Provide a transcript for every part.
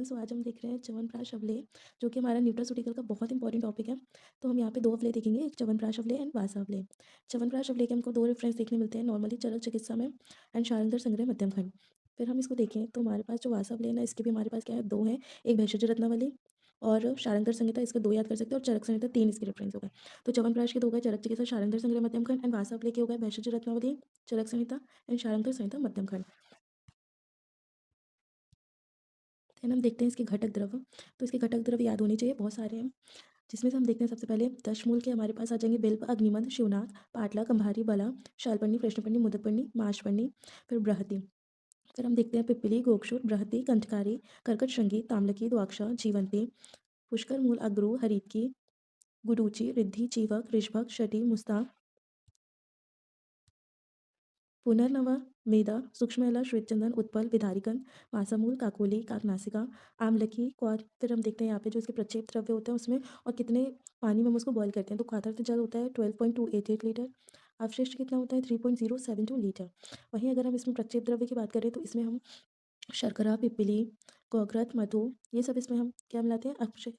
सो आज हम देख रहे हैं च्यवनप्राश अवलेह, जो कि हमारा न्यूट्रास्यूटिकल का बहुत इंपॉर्टेंट टॉपिक है। तो हम यहाँ पे 2 अवलेह देखेंगे, एक च्यवनप्राश अवलेह एंड वासा अवलेह। च्यवनप्राश अवलेह के हमको 2 रेफरेंस देखने मिलते हैं नॉर्मली चरक चिकित्सा में एंड शारंगधर संग्रह मध्यम खंड। फिर हम इसको देखें तो हमारे पास जो वासा अवलेह है ना, इसके भी हमारे पास क्या है 2 हैं, एक भेषज रत्नावली और शारंगधर संहिता, इसके 2 याद कर सकते हैं और चरक संहिता 3 इसके रेफरेंस हो गए। तो च्यवनप्राश के 2 हो गए चरक चिकित्सा शारंगधर संग्रह मध्यम खंड एंड वासा अवलेह के हो गए भेषज रत्नावली, चरक संहिता एंड शारंगधर संहिता मध्यम खंड। देन हम देखते हैं इसके घटक द्रव। तो इसके घटक द्रव याद होने चाहिए, बहुत सारे हैं। जिसमें से हम देखते हैं सबसे पहले दशमूल के हमारे पास आ जाएंगे बिल्व, अग्निमंद, शिवनाथ, पाटला, कंभारी, बला, शालपन्नी, कृष्णपन्नी, मुदकपन्नी, माशपन्नी, फिर बृहति। फिर हम देखते हैं पिप्पली, गोक्षुर, बृहति, कंठकारी, कर्कट श्रृंगी, ताम्लकी, द्वाक्षा, जीवंती, पुष्कर मूल, अग्रू, हरितकी, गुडूची, रिद्धि, चीवक, ऋषभक, शटी, मुस्ताक, पुनर्नवा, मेधा, सूक्ष्मला, श्वेतचंदन, उत्पल, विधारिकन, मासामूल, काकोली, काकनासिका, आमलकी, क्वार। फिर हम देखते हैं यहाँ पे जो इसके प्रक्षेप द्रव्य होते हैं उसमें और कितने पानी में हम उसको बॉयल करते हैं। तो क्वाथर्थ जल होता है 12.288 लीटर, अवशिष्ट कितना होता है 3.072 लीटर। वहीं अगर हम इसमें प्रक्षेप द्रव्य की बात करें तो इसमें हम शर्करा, पिप्पली, गोघृत, मधु, ये सब इसमें हम क्या मिलाते हैं,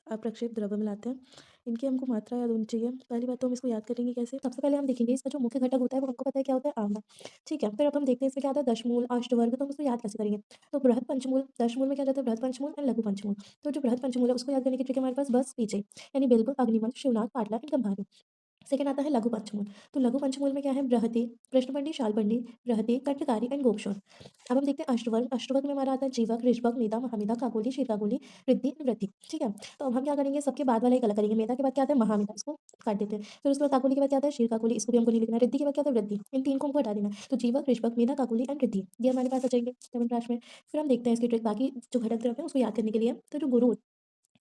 अप्रक्षेप द्रव्य मिलाते हैं। इनकी हमको मात्रा याद होनी चाहिए। पहली बात तो हम इसको याद करेंगे कैसे, सबसे पहले हम देखेंगे इसका जो मुख्य घटक होता है वो हमको पता है क्या होता है, आंवला। ठीक है, फिर अब हम देखते हैं इसमें क्या आता है, दशमूल, अष्टवर्ग। तो हम उसको याद कैसे करेंगे, तो बृहद पंचमूल, दशमूल में क्या जाता है बृहद पंचमूल एंड लघु पंचमूल। तो जो बृहद पंचमूल है उसको याद करने की ट्रिक है हमारे पास बस पीछे, यानी बिल्ब, अग्निमंथ, शिवनाथ, पाटला एंड गंभारी। सेकंड आता है लघु पंचमूल। तो लघु पंचमूल में क्या है, बृहति, कृष्णपंडी, शालबंडी, बृहति, कंठकारी एंड गोक्षुर। अब हम देखते हैं अष्टवर्ग। अष्टवर्ग में हमारा आता है जीवक, ऋषभक, मेधा, महामेधा, काकोली, शीतकाकोली, रिद्धि, वृद्धि। ठीक है, तो अब हम क्या करेंगे, सबके बाद वाला एक अलग करेंगे। मेधा के बाद क्या आता है, महामेधा, इसको काट देते हैं। फिर उसके बाद काकोली के बाद क्या आता है, क्षीरकाकोली, इसको भी हमको नहीं लिखना है। रिद्धि के बाद क्या आता है, वृद्धि। इन तीन को हमको हटा देना है। तो जीवक, ऋषभक, मेधा, काकोली एंड रिद्धि, ये हमारे पास आ जाएंगे च्यवनप्राश में। फिर हम देखते हैं इसकी ट्रिक, बाकी जो घटक द्रव्य है उसको याद करने के लिए। तो जो गुरु,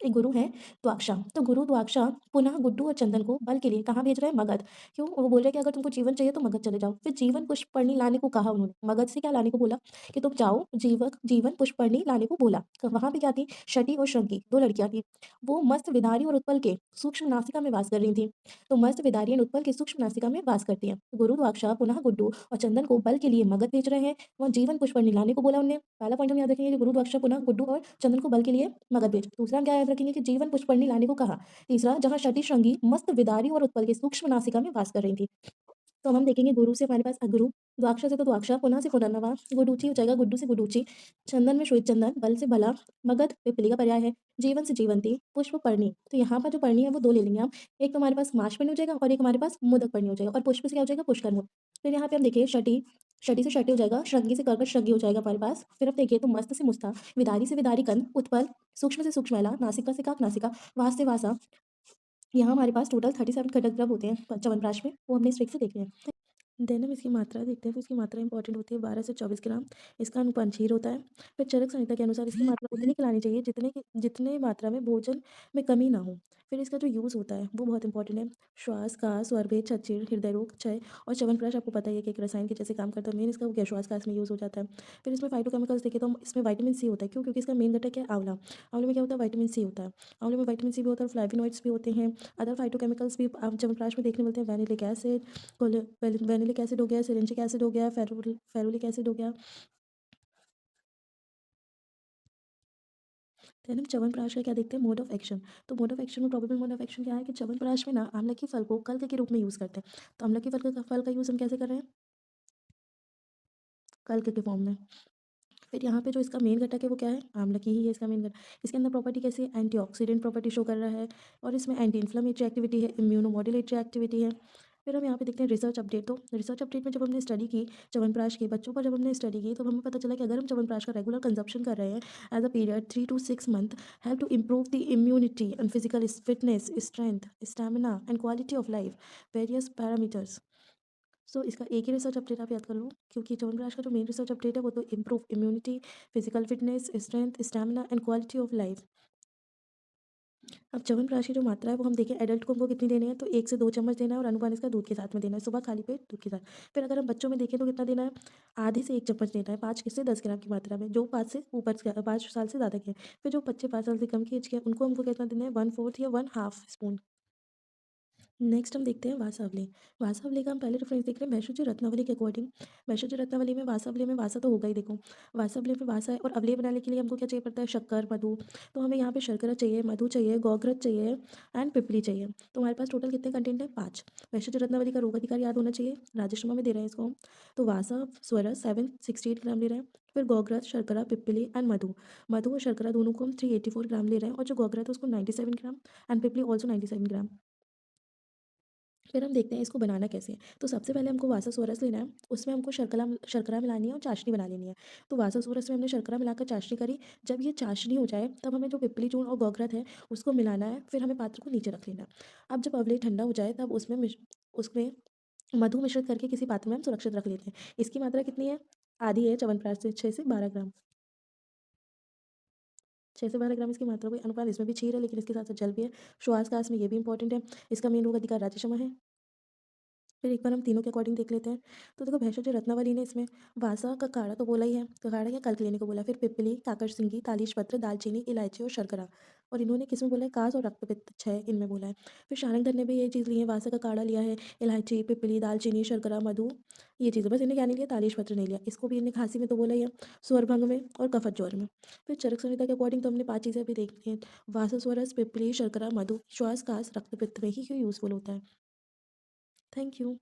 एक गुरु है द्वाक्षा। तो गुरु द्वाक्षा पुनः गुड्डू और चंदन को बल के लिए कहाँ भेज रहे हैं, मगध। क्यों, वो बोल रहे हैं कि अगर तुमको जीवन चाहिए तो मगध चले जाओ। फिर जीवन पुष्परणी लाने को कहा उन्होंने, मगध से क्या लाने को बोला कि तुम जाओ, जीवक जीवन पुष्परणी लाने को बोला। तो वहां पे क्या थी, शटी और श्रृंगी, दो लड़कियां थी। वो मस्त विदारी और उत्पल के सूक्ष्म नासिका में वास कर रही थी। तो मस्त विदारी और उत्पल के सूक्ष्म नासिका में वास करती है। तो गुरु द्वाक्षा पुनः गुड्डू और चंदन को बल के लिए मगध भेज रहे हैं। वहाँ जीवन पुष्परणी लाने को बोला उन्होंने, पहला पॉइंट हम याद रखेंगे कि गुरु द्वाक्षा पुनः गुड्डू और चंदन को बल के लिए मगध भेज। दूसरा हम क्या याद रखेंगे कि जीवन पुष्परणी लाने को कहा। तीसरा, जहाँ शटी श्रृंगी मस्त विदारी और उत्पल के सूक्ष्म नासिका में वास कर रही थी। तो अब हम देखेंगे गुरु से हमारे पास अगरु, द्वाक्षा से तो द्वाक्षा, पुनः से पुनर्नवा, गुडूची हो जाएगा गुड्डू से गुडूची, चंदन में श्वेत चंदन, बल से भला, मगध पिपली का पर्याय है, जीवन से जीवंती, पुष्प पर्णी। तो यहाँ पर जो पर्णी है वो दो ले लेंगे हम, एक तो हमारे पास माशपर्णी हो जाएगा और एक हमारे पास मोदक पर्णी हो जाएगा, और पुष्प से क्या हो जाएगा, पुष्कर मूल। फिर यहाँ पे हम देखिए शटी, शटी से शटी हो जाएगा, श्रृंगी से कर्कट श्रृंगी हो जाएगा हमारे पास। फिर अब देखिए तो मस्त से मुस्ता, विदारी से विदारी कंद, उत्पल, सूक्ष्म से सूक्ष्मला, नासिका से काक नासिका, वास से वासा। यहाँ हमारे पास टोटल 37 घटक द्रव होते हैं च्यवनप्राश में, वो हमने इस ट्रिक से देखे हैं। देन हम इसकी मात्रा देखते हैं, तो इसकी मात्रा इंपॉर्टेंट होती है 12 से 24 ग्राम, इसका अनुपान क्षीर होता है। फिर चरक संहिता के अनुसार इसकी मात्रा उतनी खिलानी चाहिए जितने मात्रा में भोजन में कमी ना हो। फिर इसका जो यूज़ होता है वो बहुत इंपॉर्टेंट है, श्वास का, स्वरभेद, छछीर, हृदय रोग, क्षय और च्यवनप्राश आपको पता ही है कि एक रसायन के जैसे काम करता है। मेन इसका वो क्या, श्वास का इसमें यूज़ हो जाता है। फिर इसमें फाइटोकेमिकल्स देखें तो हम इसमें विटामिन सी होता है, क्यों, क्योंकि इसका मेन घटक है आंवला। आंवले में क्या होता है, विटामिन सी होता है। आंवले में विटामिन सी भी होता है, फ्लैविनॉइड्स भी होते हैं, अदर फाइटोकेमिकल्स भी आप च्यवनप्राश में देखने मिलते हैं, वेनिलिक एसिड, वेनिलिक एसिड हो गया, सिलिंजिक एसिड हो गया, फेरुलिक एसिड हो गया। देन हम च्यवनप्राश का क्या देखते हैं, मोड ऑफ एक्शन। तो मोड ऑफ एक्शन में प्रोबेबल मोड ऑफ एक्शन क्या है कि च्यवनप्राश में ना आंवला की फल को कल्क के रूप में यूज़ करते हैं। तो आंवला की फल का यूज़ हम कैसे कर रहे हैं, कल्क के फॉर्म में। फिर यहाँ पे जो इसका मेन घटक है वो क्या है, आंवला की ही है इसका मेन घटक। इसके अंदर प्रॉपर्टी कैसी है, एंटीऑक्सीडेंट प्रॉपर्टी शो कर रहा है, और इसमें एंटी इन्फ्लेमेटरी एक्टिविटी है, इम्यूनोमॉड्यूलेटरी एक्टिविटी है। फिर हम यहाँ पे देखते हैं रिसर्च अपडेट। तो रिसर्च अपडेट में जब हमने स्टडी की च्यवनप्राश के बच्चों पर, जब हमने स्टडी की तो हमें पता चला कि अगर हम च्यवनप्राश का रेगुलर कंजप्शन कर रहे हैं as a period 3 to 6 month, help to improve the immunity and physical fitness, strength, stamina and quality of life, various parameters. So इसका एक ही रिसर्च अपडेट आप याद कर लो, क्योंकि च्यवनप्राश का जो मेन रिसर्च अपडेट है वो तो improve immunity, physical fitness, strength, stamina and quality of life. अब च्यवनप्राश की जो मात्रा है वो हम देखें, एडल्ट को हमको कितनी देनी है, तो 1 से 2 चम्मच देना है और अनुपान इसका दूध के साथ में देना है, सुबह खाली पेट दूध के साथ। फिर अगर हम बच्चों में देखें तो कितना देना है, आधे से 1 चम्मच देना है, 5 से 10 ग्राम की मात्रा में, जो 5 साल से ज़्यादा के हैं। फिर जो बच्चे 5 साल से कम की एज के हैं उनको हमको कितना देना है, 1/4 या 1/2 स्पून। नेक्स्ट हम देखते हैं वासावली। वासावली का हम पहले रेफरेंस देख रहे हैं भैषज रत्नावली के अकॉर्डिंग। भैषज रत्नावली में वासावली में वासा तो होगा ही देखो। वासावली में वासा है और अवलेह बनाने के लिए हमको क्या चाहिए पड़ता है? शक्कर, मधु। तो हमें यहाँ पे शर्करा चाहिए, मधु चाहिए, गौघृत चाहिए एंड पिप्पली चाहिए। तो हमारे पास टोटल कितने कंटेंट है? 5। भैषज रत्नावली का रोग अधिकार याद होना चाहिए। राजेश शर्मा में दे रहे हैं इसको हम। तो वासा स्वरस 768 ग्राम ले रहे हैं। फिर गौघृत, शर्करा, पिप्पली एंड मधु। मधु और शर्करा दोनों को हम 384 ग्राम ले रहे हैं और जो गौघृत है उसको 97 ग्राम एंड पिप्पली ऑल्सो 97 ग्राम। फिर हम देखते हैं इसको बनाना कैसे है। तो सबसे पहले हमको वासासोरस लेना है, उसमें हमको शर्करा शर्करा मिलानी है और चाशनी बना लेनी है। तो वासासोरस में हमने शर्करा मिलाकर चाशनी करी, जब ये चाशनी हो जाए तब हमें जो पिप्पली चूर्ण और गौघृत है उसको मिलाना है, फिर हमें पात्र को नीचे रख लेना है। अब जब अवलेह ठंडा हो जाए तब उसमें मधु मिश्रित करके किसी पात्र में हम सुरक्षित रख लेते हैं। इसकी मात्रा कितनी है? आधी है च्यवनप्राश से, 6 से 12 ग्राम। 6 से 12 ग्राम इसकी मात्रा कोई अनुपात इसमें भी क्षीर है लेकिन इसके साथ-साथ जल भी है। श्वास-कास में ये भी इंपॉर्टेंट है। इसका मेन रोग अधिकार राज्य है। फिर एक बार हम तीनों के अकॉर्डिंग देख लेते हैं। तो देखो भैंसो रत्नावली ने इसमें वासा का काढ़ा तो बोला ही है, काढ़ा या कल्क लेने को बोला है। फिर पिप्पली, काकरसिंगी, तालीश पत्र, दालचीनी, इलायची और शर्करा। और इन्होंने किसमें बोला है? कास और रक्तपित्त क्षय इनमें बोला है। फिर शारंगधर ने भी ये चीज़ ली है, वासा का काढ़ा लिया है, इलायची, पिप्पली, दालचीनी, शर्करा, मधु, ये चीज़ें। बस इन्हें क्या नहीं लिया? तालीश पत्र नहीं लिया। इसको भी इन्हें खाँसी में तो बोला ही है, स्वरभंग में और कफत ज्वर में। फिर चरक संहिता के अकॉर्डिंग तो हमने 5 चीज़ें अभी देख ली हैं। वासस्वरस, पिप्पली, शर्करा, मधु, श्वास, कास, रक्तपित्त में ही क्यों यूज़फुल होता है। Thank you.